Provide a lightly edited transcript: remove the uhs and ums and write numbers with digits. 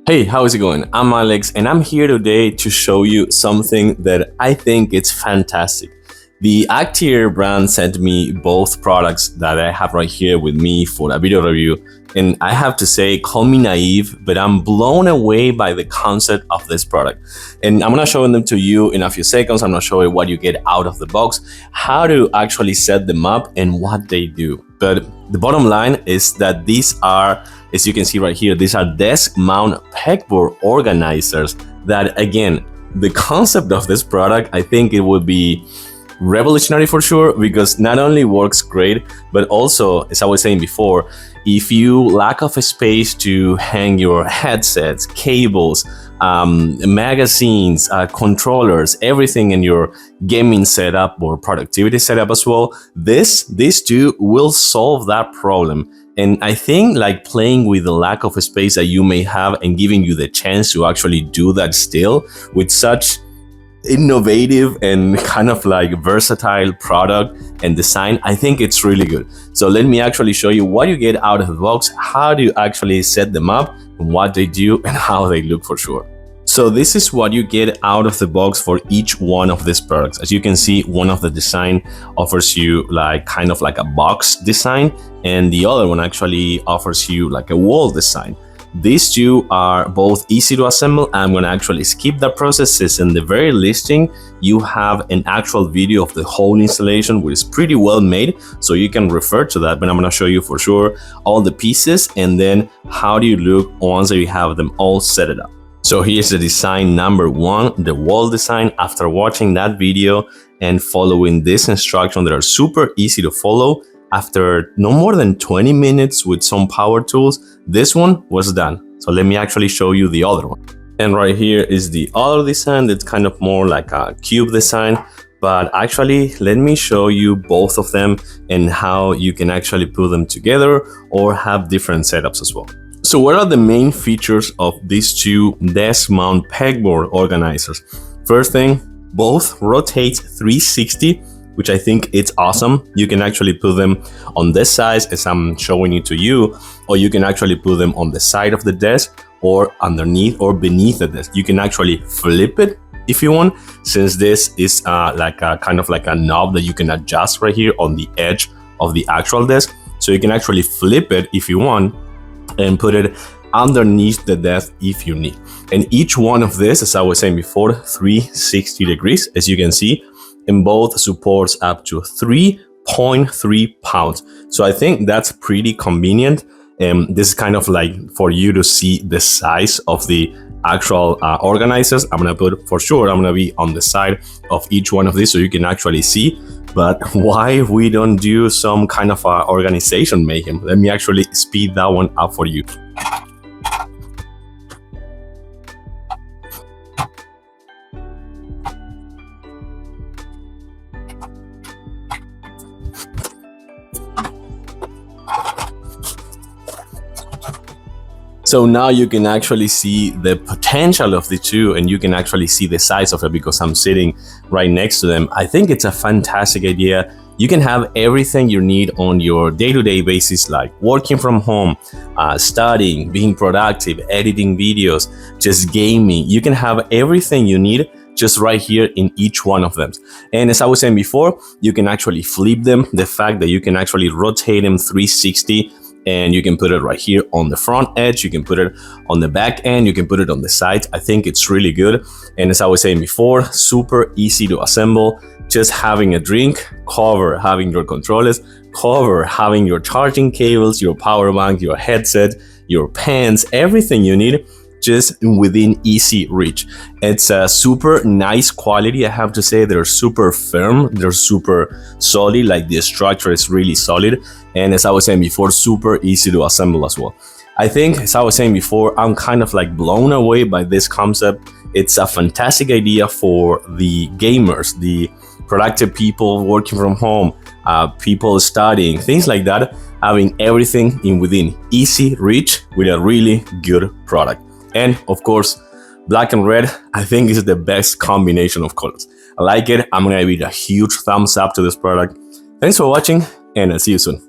Hey, how is it going? I'm Alex and I'm here today to show you something that I think it's fantastic. The ACTIER brand sent me both products that I have right here with me for a video review, and I have to say, call me naive, but I'm blown away by the concept of this product. And I'm gonna show them to you in a few seconds. I'm gonna show you what you get out of the box, how to actually set them up, and what they do. But the bottom line is that these are, as you can see right here, these are desk mount pegboard organizers that, again, the concept of this product, I think it would be revolutionary for sure, because not only works great, but also, as I was saying before, if you lack of a space to hang your headsets, cables, magazines, controllers, everything in your gaming setup or productivity setup as well, these two will solve that problem. And I think like playing with the lack of space that you may have and giving you the chance to actually do that still with such innovative and kind of like versatile product and design, I think it's really good. So let me actually show you what you get out of the box, how do you actually set them up, what they do, and how they look for sure. So this is what you get out of the box for each one of these products. As you can see, one of the design offers you like kind of like a box design, and the other one actually offers you like a wall design. These two are both easy to assemble. I'm going to actually skip that process, since in the very listing you have an actual video of the whole installation, which is pretty well made, so you can refer to that. But I'm going to show you for sure all the pieces and then how do you look once you have them all set it up. So here's the design number one, the wall design. After watching that video and following this instruction that are super easy to follow, after no more than 20 minutes with some power tools, this one was done. So let me actually show you the other one. And right here is the other design that's kind of more like a cube design. But actually, let me show you both of them and how you can actually put them together or have different setups as well. So what are the main features of these two desk mount pegboard organizers? First thing, both rotate 360, which I think it's awesome. You can actually put them on this side as I'm showing it to you, or you can actually put them on the side of the desk or underneath or beneath the desk. You can actually flip it if you want, since this is like a kind of like a knob that you can adjust right here on the edge of the actual desk. So you can actually flip it if you want and put it underneath the desk if you need. And each one of this, as I was saying before, 360 degrees, as you can see, and both supports up to 3.3 pounds. So I think that's pretty convenient. This is kind of like for you to see the size of the actual organizers. I'm gonna put, for sure, I'm gonna be on the side of each one of these so you can actually see. But why we don't do some kind of organization mayhem? Let me actually speed that one up for you. So now you can actually see the potential of the two, and you can actually see the size of it because I'm sitting right next to them. I think it's a fantastic idea. You can have everything you need on your day-to-day basis, like working from home, studying, being productive, editing videos, just gaming. You can have everything you need just right here in each one of them. And as I was saying before, you can actually flip them. The fact that you can actually rotate them 360, and you can put it right here on the front edge, you can put it on the back end, you can put it on the side. I think it's really good. And as I was saying before, super easy to assemble. Just having a drink, cover, having your controllers, cover, having your charging cables, your power bank, your headset, your pens, everything you need, just within easy reach. It's a super nice quality, I have to say. They're super firm, they're super solid, like the structure is really solid. And as I was saying before, super easy to assemble as well. I think, as I was saying before, I'm kind of like blown away by this concept. It's a fantastic idea for the gamers, the productive people working from home, people studying, things like that, having everything in within easy reach with a really good product. And of course, black and red, I think is the best combination of colors. I like it. I'm gonna give it a huge thumbs up to this product. Thanks for watching, and I'll see you soon.